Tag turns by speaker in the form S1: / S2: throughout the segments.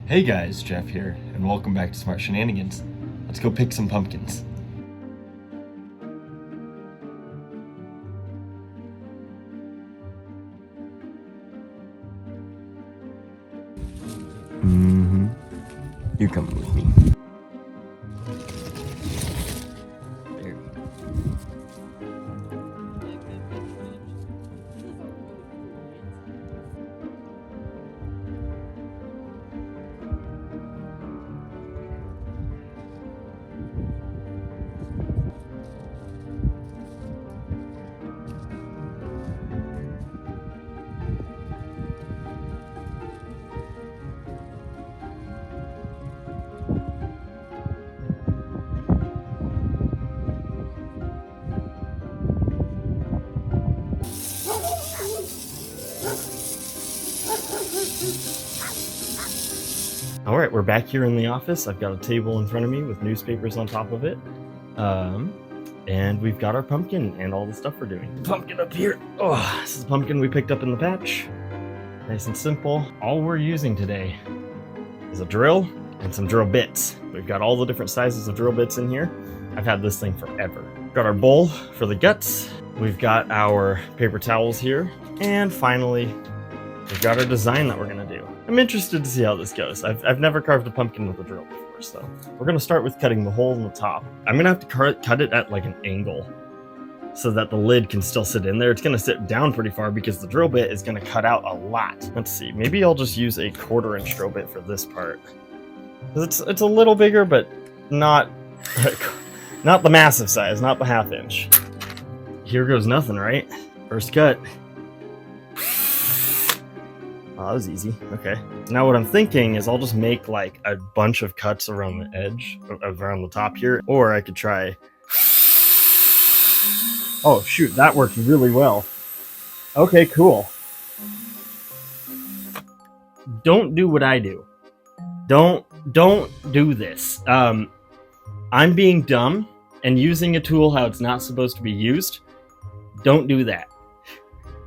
S1: Hey guys, Jeff here, and welcome back to Smart Shenanigans. Let's go pick some pumpkins. You're coming with me. There you go. All right, we're back here in the office. I've got a table in front of me with newspapers on top of it. And we've got our pumpkin and all the stuff we're doing. Pumpkin up here. Oh, this is a pumpkin we picked up in the patch. Nice and simple. All we're using today is a drill and some drill bits. We've got all the different sizes of drill bits in here. I've had this thing forever. Got our bowl for the guts. We've got our paper towels here. And finally, we've got our design that we're gonna do. I'm interested to see how this goes. I've never carved a pumpkin with a drill before, so we're gonna start with cutting the hole in the top. I'm gonna have to cut it at like an angle so that the lid can still sit in there. It's gonna sit down pretty far because the drill bit is gonna cut out a lot. Let's see, maybe I'll just use a 1/4" drill bit for this part. It's a little bigger, but not the massive size, not the 1/2 inch. Here goes nothing, right? First cut. Oh, that was easy. Okay. Now what I'm thinking is I'll just make like a bunch of cuts around the edge, around the top here, or I could try... Oh shoot, that worked really well. Okay, cool. Don't do what I do. Don't do this. I'm being dumb and using a tool how it's not supposed to be used. Don't do that.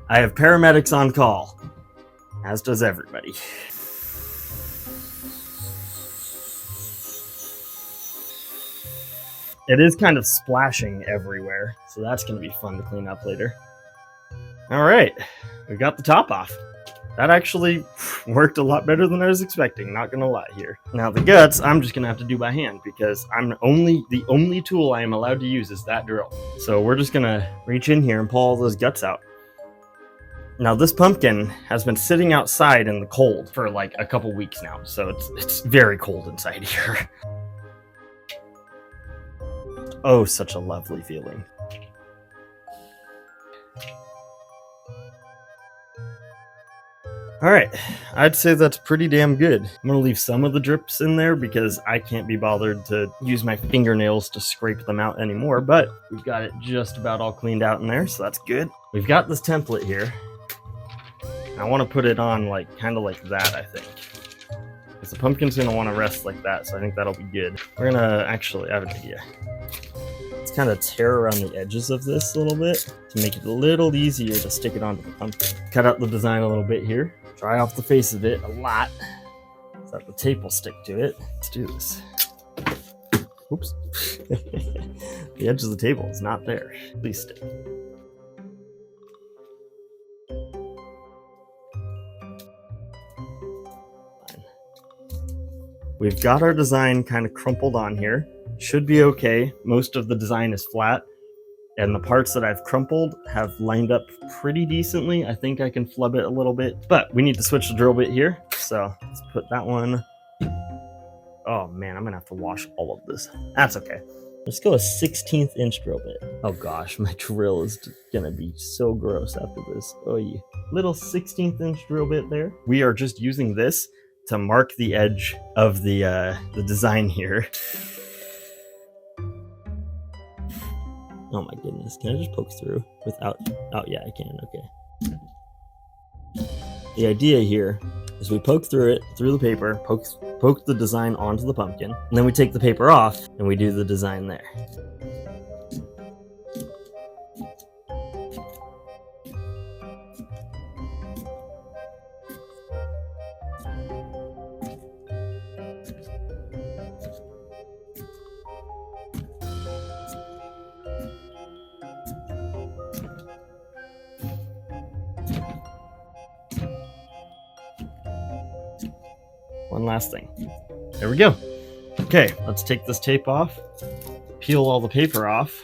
S1: I have paramedics on call. As does everybody. It is kind of splashing everywhere, so that's going to be fun to clean up later. All right, we got the top off. That actually worked a lot better than I was expecting, not going to lie here. Now the guts, I'm just going to have to do by hand because the only tool I am allowed to use is that drill. So we're just going to reach in here and pull all those guts out. Now this pumpkin has been sitting outside in the cold for like a couple weeks now, so it's very cold inside here. Oh, such a lovely feeling. All right, I'd say that's pretty damn good. I'm gonna leave some of the drips in there because I can't be bothered to use my fingernails to scrape them out anymore, but we've got it just about all cleaned out in there, so that's good. We've got this template here. I want to put it on like kind of like that, I think, because the pumpkin's gonna want to rest like that, so I think that'll be good. We're gonna actually, I have an idea. Let's kind of tear around the edges of this a little bit to make it a little easier to stick it onto the pumpkin. Cut out the design a little bit here, dry off the face of it a lot so that the tape will stick to it. Let's do this. Oops. The edge of the table is not there. Please stick. We've got our design kind of crumpled on here. Should be okay. Most of the design is flat, and the parts that I've crumpled have lined up pretty decently. I think I can flub it a little bit, but we need to switch the drill bit here. So let's put that one. Oh man, I'm gonna have to wash all of this. That's okay. Let's go a 16th inch drill bit. Oh gosh, my drill is gonna be so gross after this. Oh yeah. Little 16th inch drill bit there. We are just using this to mark the edge of the design here. Oh my goodness, can I just poke through without, oh yeah, I can, okay. The idea here is we poke through it, through the paper, poke the design onto the pumpkin, and then we take the paper off and we do the design there. One last thing. There we go. Okay, let's take this tape off, peel all the paper off,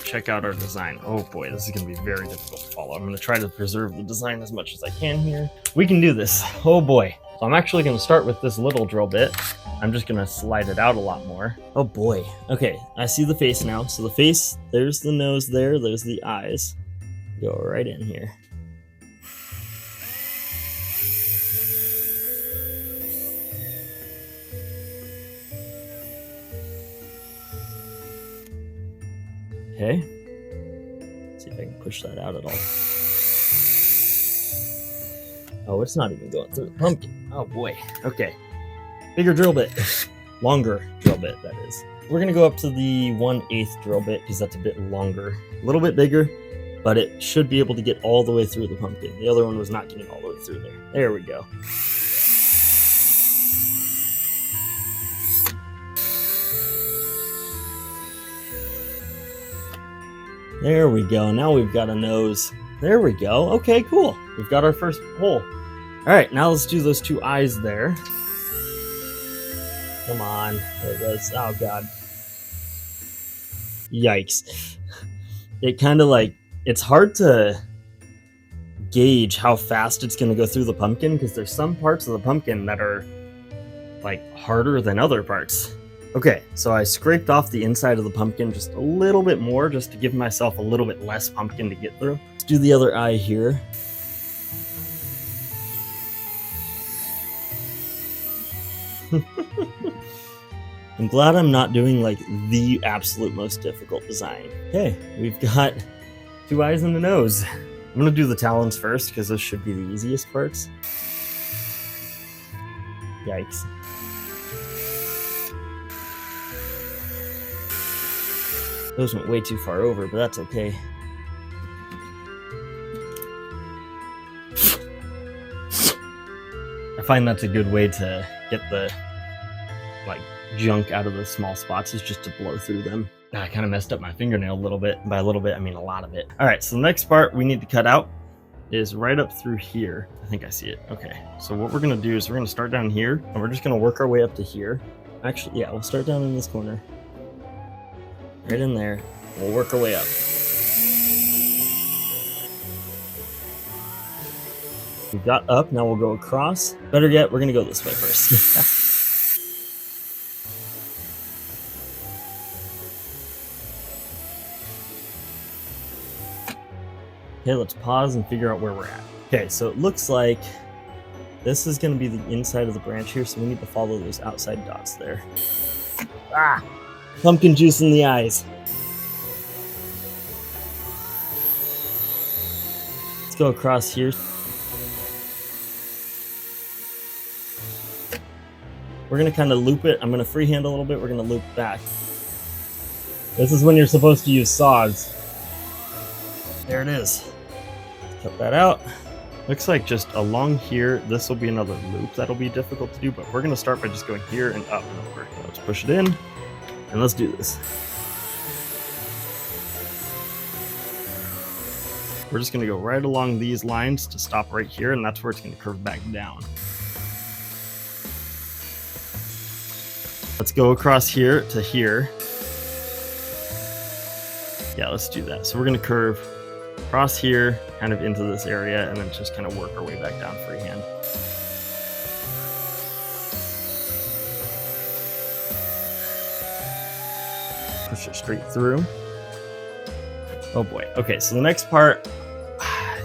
S1: check out our design. Oh boy, this is going to be very difficult to follow. I'm going to try to preserve the design as much as I can here. We can do this. Oh boy. So I'm actually going to start with this little drill bit. I'm just going to slide it out a lot more. Oh boy. Okay, I see the face now. So the face, there's the nose there, there's the eyes. Go right in here. Okay. Let's see if I can push that out at all. Oh, it's not even going through the pumpkin. Oh boy. Okay. Bigger drill bit. Longer drill bit, that is. We're going to go up to the 1/8 drill bit because that's a bit longer. A little bit bigger, but it should be able to get all the way through the pumpkin. The other one was not getting all the way through there. There we go. There we go. Now we've got a nose. There we go. Okay, cool. We've got our first hole. All right, now let's do those 2 eyes there. Come on. There it goes. Oh, God. Yikes. It kind of like, it's hard to gauge how fast it's going to go through the pumpkin because there's some parts of the pumpkin that are like harder than other parts. Okay, so I scraped off the inside of the pumpkin just a little bit more just to give myself a little bit less pumpkin to get through. Let's do the other eye here. I'm glad I'm not doing like the absolute most difficult design. Okay, we've got 2 eyes and a nose. I'm gonna do the talons first because those should be the easiest parts. Yikes. Those went way too far over, but that's okay. I find that's a good way to get the like junk out of the small spots, is just to blow through them. I kind of messed up my fingernail a little bit. By a little bit, I mean a lot of it. All right, so the next part we need to cut out is right up through here. I think I see it. Okay, so what we're gonna do is we're gonna start down here, and we're just gonna work our way up to here. Actually, yeah, we'll start down in this corner. Right in there. We'll work our way up. We got up, now we'll go across. Better yet, we're gonna go this way first. Okay, let's pause and figure out where we're at. Okay, so it looks like this is gonna be the inside of the branch here, so we need to follow those outside dots there. Ah! Pumpkin juice in the eyes. Let's go across here. We're gonna kind of loop it. I'm gonna freehand a little bit. We're gonna loop back. This is when you're supposed to use saws. There it is. Cut that out. Looks like just along here, this will be another loop that'll be difficult to do, but we're gonna start by just going here and up and over. Let's push it in, and let's do this. We're just gonna go right along these lines to stop right here, and that's where it's gonna curve back down. Let's go across here to here. Yeah, let's do that. So we're gonna curve across here, kind of into this area, and then just kind of work our way back down freehand. Push it straight through. Oh boy. Okay, so the next part,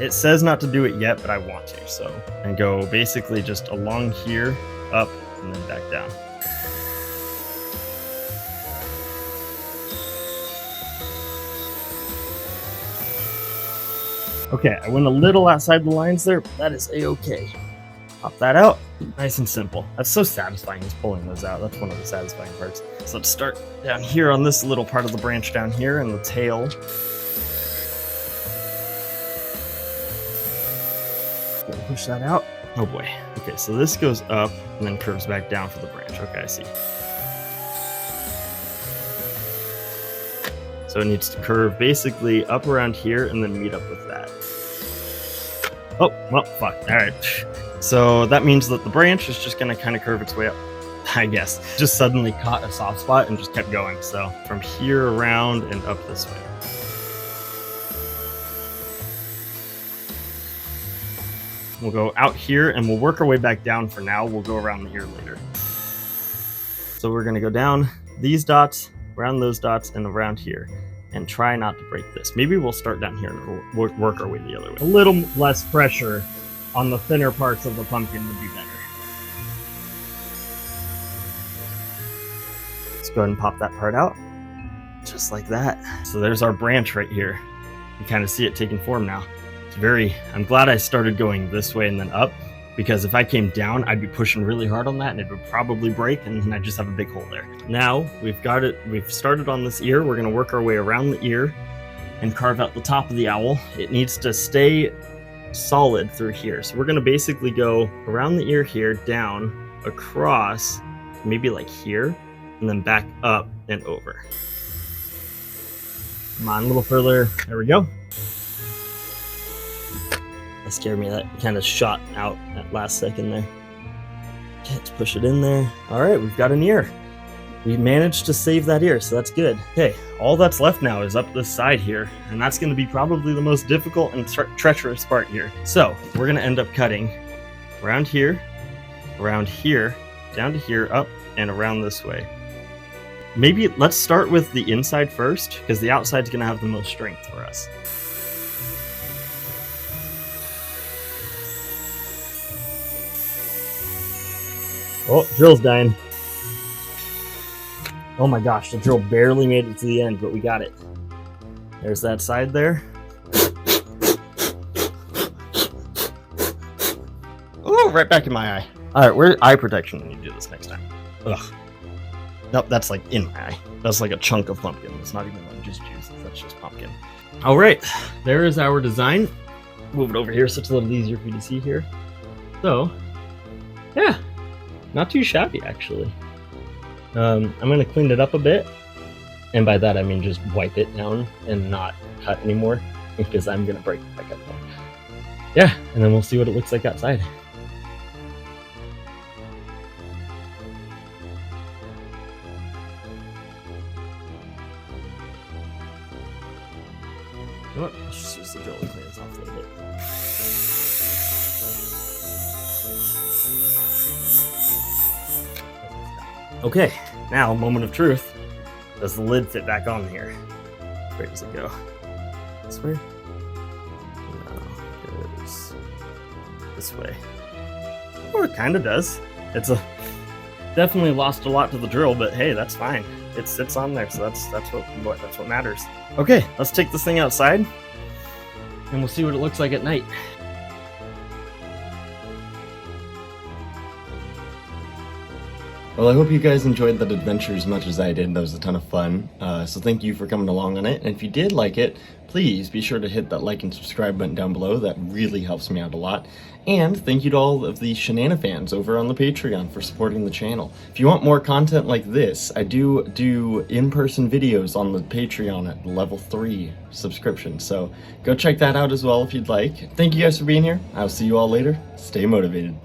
S1: it says not to do it yet, but I want to. So, and go basically just along here, up, and then back down. Okay, I went a little outside the lines there, but that is a-okay. Pop that out. Nice and simple. That's so satisfying, is pulling those out. That's one of the satisfying parts. So let's start down here on this little part of the branch down here, and the tail. Push that out. Oh boy. Okay, so this goes up and then curves back down for the branch. Okay, I see. So it needs to curve basically up around here and then meet up with that. Oh, well, fuck. All right. So that means that the branch is just going to kind of curve its way up, I guess. Just suddenly caught a soft spot and just kept going. So from here around and up this way. We'll go out here and we'll work our way back down for now. We'll go around the ear later. So we're going to go down these dots, around those dots, and around here. And try not to break this. Maybe we'll start down here and we'll work our way the other way. A little less pressure on the thinner parts of the pumpkin would be better. Let's go ahead and pop that part out. Just like that. So there's our branch right here. You kind of see it taking form now. I'm glad I started going this way and then up, because if I came down, I'd be pushing really hard on that and it would probably break and then I'd just have a big hole there. Now we've started on this ear. We're going to work our way around the ear and carve out the top of the owl. It needs to stay solid through here. So we're going to basically go around the ear here, down, across, maybe like here, and then back up and over. Come on, a little further. There we go. That scared me. That kind of shot out at last second there. Okay, let's push it in there. All right, we've got an ear. We managed to save that ear, so that's good. Okay, all that's left now is up this side here, and that's going to be probably the most difficult and treacherous part here. So we're going to end up cutting around here, down to here, up, and around this way. Maybe let's start with the inside first, because the outside's going to have the most strength for us. Oh, drill's dying. Oh my gosh, the drill barely made it to the end, but we got it. There's that side there. Oh, right back in my eye. All right, where's eye protection when you do this next time? Ugh. Nope, that's like in my eye. That's like a chunk of pumpkin. It's not even like just juice, that's just pumpkin. All right, there is our design. Move it over here so it's a little easier for you to see here. So, yeah. Not too shabby, actually. I'm going to clean it up a bit. And by that, I mean just wipe it down and not cut anymore, because I'm going to break if I cut more. Yeah, and then we'll see what it looks like outside. You know what? Let's just use the drill to clean this off a little bit. Okay, now, moment of truth. Does the lid fit back on here? Where does it go? This way? No, it goes this way. Or it kind of does. It's definitely lost a lot to the drill, but hey, that's fine. It sits on there, so that's what matters. Okay, let's take this thing outside, and we'll see what it looks like at night. Well, I hope you guys enjoyed that adventure as much as I did. That was a ton of fun. So thank you for coming along on it. And if you did like it, please be sure to hit that like and subscribe button down below. That really helps me out a lot. And thank you to all of the Shenanigans over on the Patreon for supporting the channel. If you want more content like this, I do in-person videos on the Patreon at level 3 subscription. So go check that out as well if you'd like. Thank you guys for being here. I'll see you all later. Stay motivated.